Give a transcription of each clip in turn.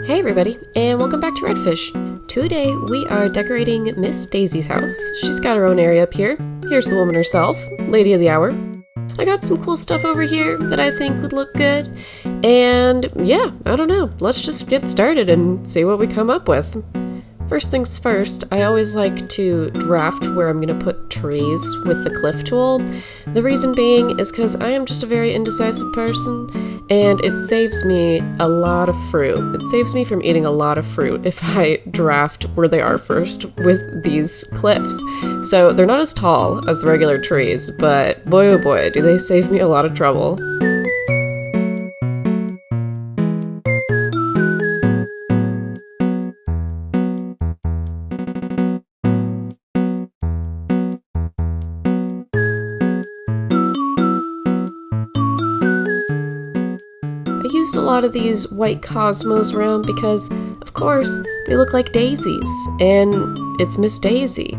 Hey everybody, and welcome back to Redfish. Today we are decorating Miss Daisy's house. She's got her own area up here. Here's the woman herself, lady of the hour. I got some cool stuff over here that I think would look good. And yeah, I don't know, let's just get started and see what we come up with. First things first, I always like to draft where I'm going to put trees with the cliff tool. The reason being is because I am just a very indecisive person, and it saves me a lot of fruit. It saves me from eating a lot of fruit if I draft where they are first with these cliffs. So they're not as tall as the regular trees, but boy oh boy, do they save me a lot of trouble. I used a lot of these white cosmos around because, of course, they look like daisies, and it's Miss Daisy.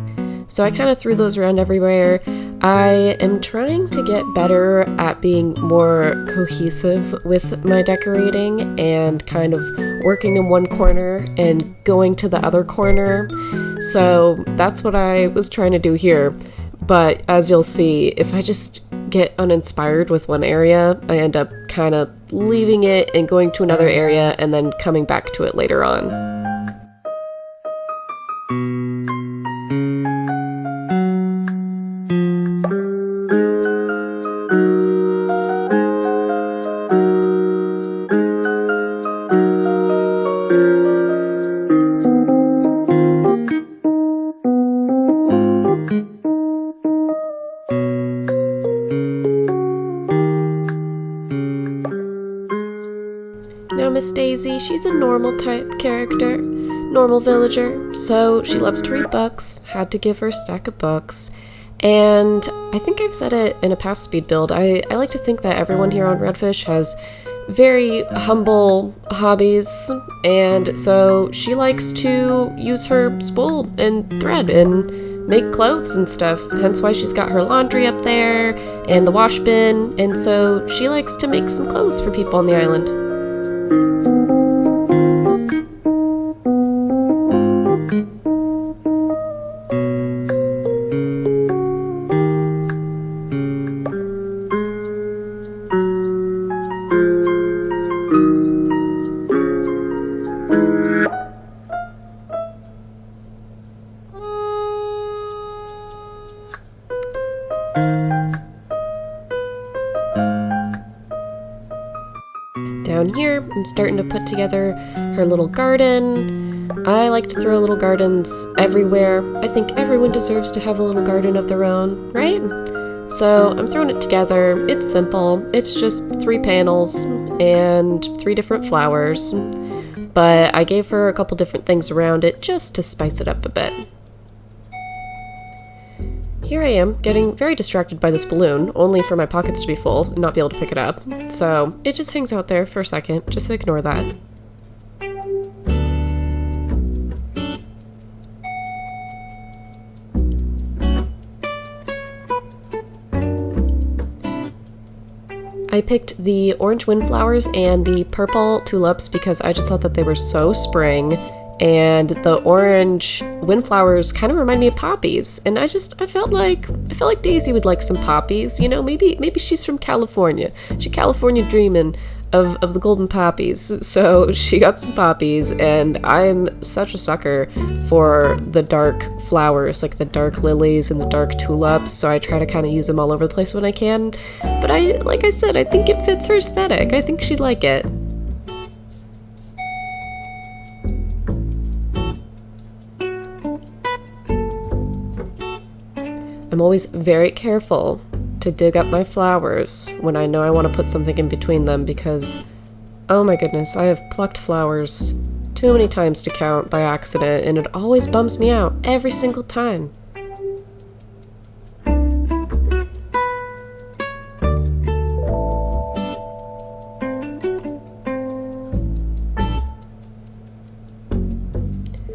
So I kind of threw those around everywhere. I am trying to get better at being more cohesive with my decorating and kind of working in one corner and going to the other corner. So that's what I was trying to do here. But as you'll see, if I just get uninspired with one area, I end up kind of leaving it and going to another area and then coming back to it later on. Now Miss Daisy, she's a normal type character, normal villager, so she loves to read books, had to give her a stack of books, and I think I've said it in a past speed build, I like to think that everyone here on Redfish has very humble hobbies, and so she likes to use her spool and thread and make clothes and stuff, hence why she's got her laundry up there and the wash bin, and so she likes to make some clothes for people on the island. Down here, I'm starting to put together her little garden. I like to throw little gardens everywhere. I think everyone deserves to have a little garden of their own, right? So I'm throwing it together. It's simple. It's just 3 panels and 3 different flowers. But I gave her a couple different things around it just to spice it up a bit. Here I am, getting very distracted by this balloon, only for my pockets to be full and not be able to pick it up. So it just hangs out there for a second, just ignore that. I picked the orange windflowers and the purple tulips because I just thought that they were so spring. And the orange windflowers kind of remind me of poppies, and I felt like Daisy would like some poppies. You know, maybe she's from California. She California dreaming of the golden poppies. So she got some poppies, and I'm such a sucker for the dark flowers, like the dark lilies and the dark tulips. So I try to kind of use them all over the place when I can. But like I said, I think it fits her aesthetic. I think she'd like it. I'm always very careful to dig up my flowers when I know I want to put something in between them because, oh my goodness, I have plucked flowers too many times to count by accident, and it always bums me out every single time.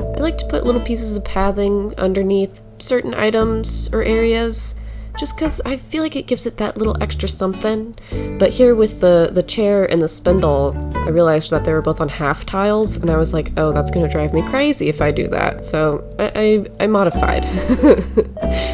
I like to put little pieces of pathing underneath certain items or areas just because I feel like it gives it that little extra something. But here with the chair and the spindle, I realized that they were both on half tiles, and I was like, oh, that's gonna drive me crazy if I do that. So I modified.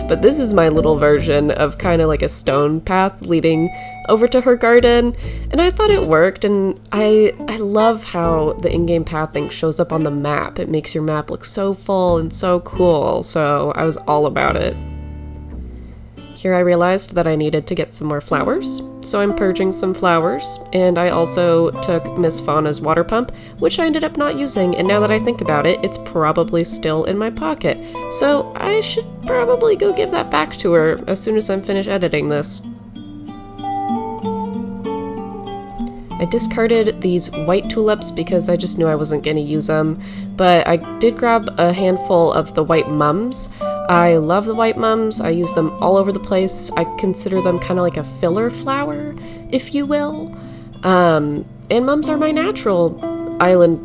But this is my little version of kind of like a stone path leading over to her garden, and I thought it worked, and I love how the in-game pathing shows up on the map. It makes your map look so full and so cool, so I was all about it. Here I realized that I needed to get some more flowers, so I'm purging some flowers, and I also took Miss Fauna's water pump, which I ended up not using, and now that I think about it, it's probably still in my pocket, so I should probably go give that back to her as soon as I'm finished editing this. I discarded these white tulips because I just knew I wasn't going to use them, but I did grab a handful of the white mums. I love the white mums. I use them all over the place. I consider them kind of like a filler flower, if you will. And mums are my natural island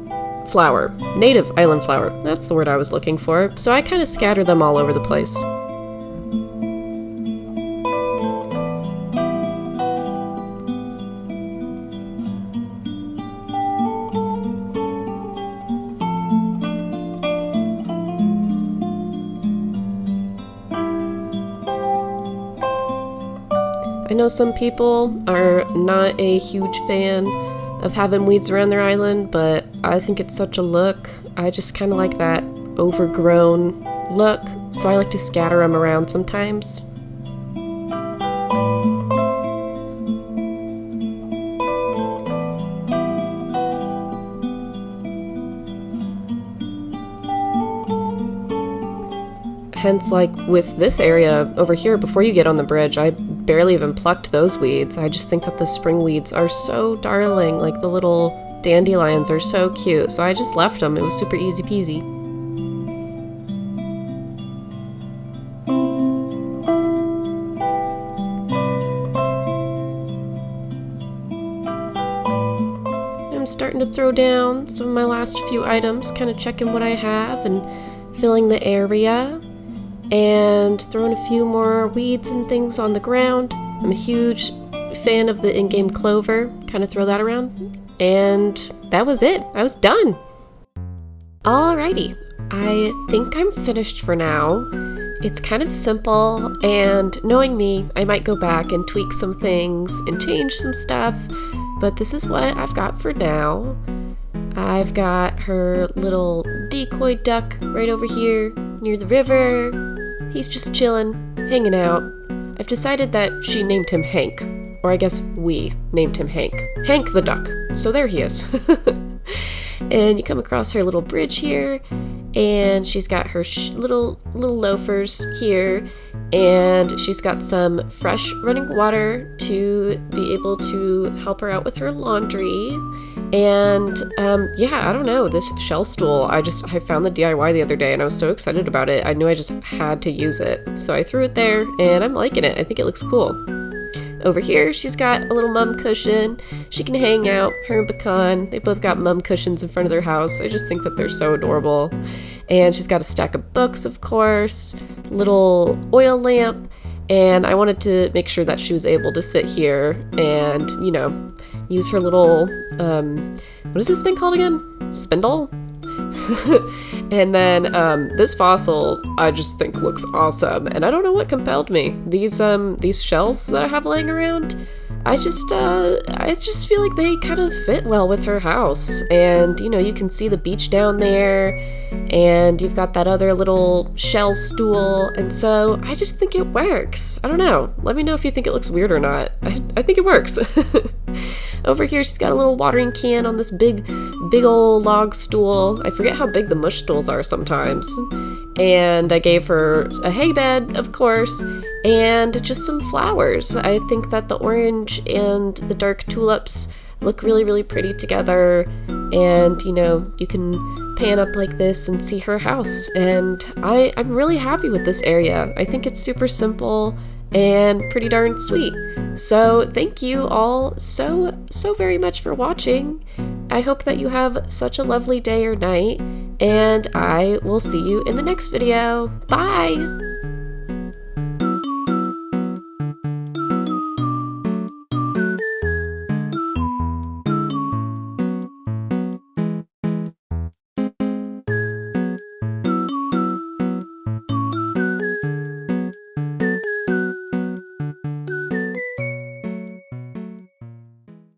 flower, native island flower. That's the word I was looking for. So I kind of scatter them all over the place. I know some people are not a huge fan of having weeds around their island, but I think it's such a look. I just kind of like that overgrown look, so I like to scatter them around sometimes. Hence, like with this area over here, before you get on the bridge, I barely even plucked those weeds. I just think that the spring weeds are so darling, like the little dandelions are so cute, so I just left them. It was super easy peasy. I'm starting to throw down some of my last few items, kind of checking what I have and filling the area. And throwing a few more weeds and things on the ground. I'm a huge fan of the in-game clover. Kind of throw that around. And that was it. I was done. Alrighty. I think I'm finished for now. It's kind of simple, and knowing me, I might go back and tweak some things and change some stuff, but this is what I've got for now. I've got her little decoy duck right over here near the river. He's just chilling, hanging out. I've decided that she named him Hank, or I guess we named him Hank. Hank the duck. So there he is. And you come across her little bridge here, and she's got her little loafers here, and she's got some fresh running water to be able to help her out with her laundry. And yeah, I don't know, this shell stool, I found the DIY the other day and I was so excited about it. I knew I just had to use it. So I threw it there and I'm liking it. I think it looks cool. Over here, she's got a little mum cushion. She can hang out, her and Pecan. They both got mum cushions in front of their house. I just think that they're so adorable. And she's got a stack of books, of course, little oil lamp. And I wanted to make sure that she was able to sit here and, you know, use her little, what is this thing called again? Spindle? And then this fossil I just think looks awesome, and I don't know what compelled me. These shells that I have laying around, I just feel like they kind of fit well with her house. And you know, you can see the beach down there, and you've got that other little shell stool, and so I just think it works. I don't know. Let me know if you think it looks weird or not. I think it works. Over here, she's got a little watering can on this big old log stool. I forget how big the mush stools are sometimes. And I gave her a hay bed, of course, and just some flowers. I think that the orange and the dark tulips look really, really pretty together. And, you know, you can pan up like this and see her house. And I'm really happy with this area. I think it's super simple and pretty darn sweet. So thank you all so very much for watching. I hope that you have such a lovely day or night, and I will see you in the next video. Bye!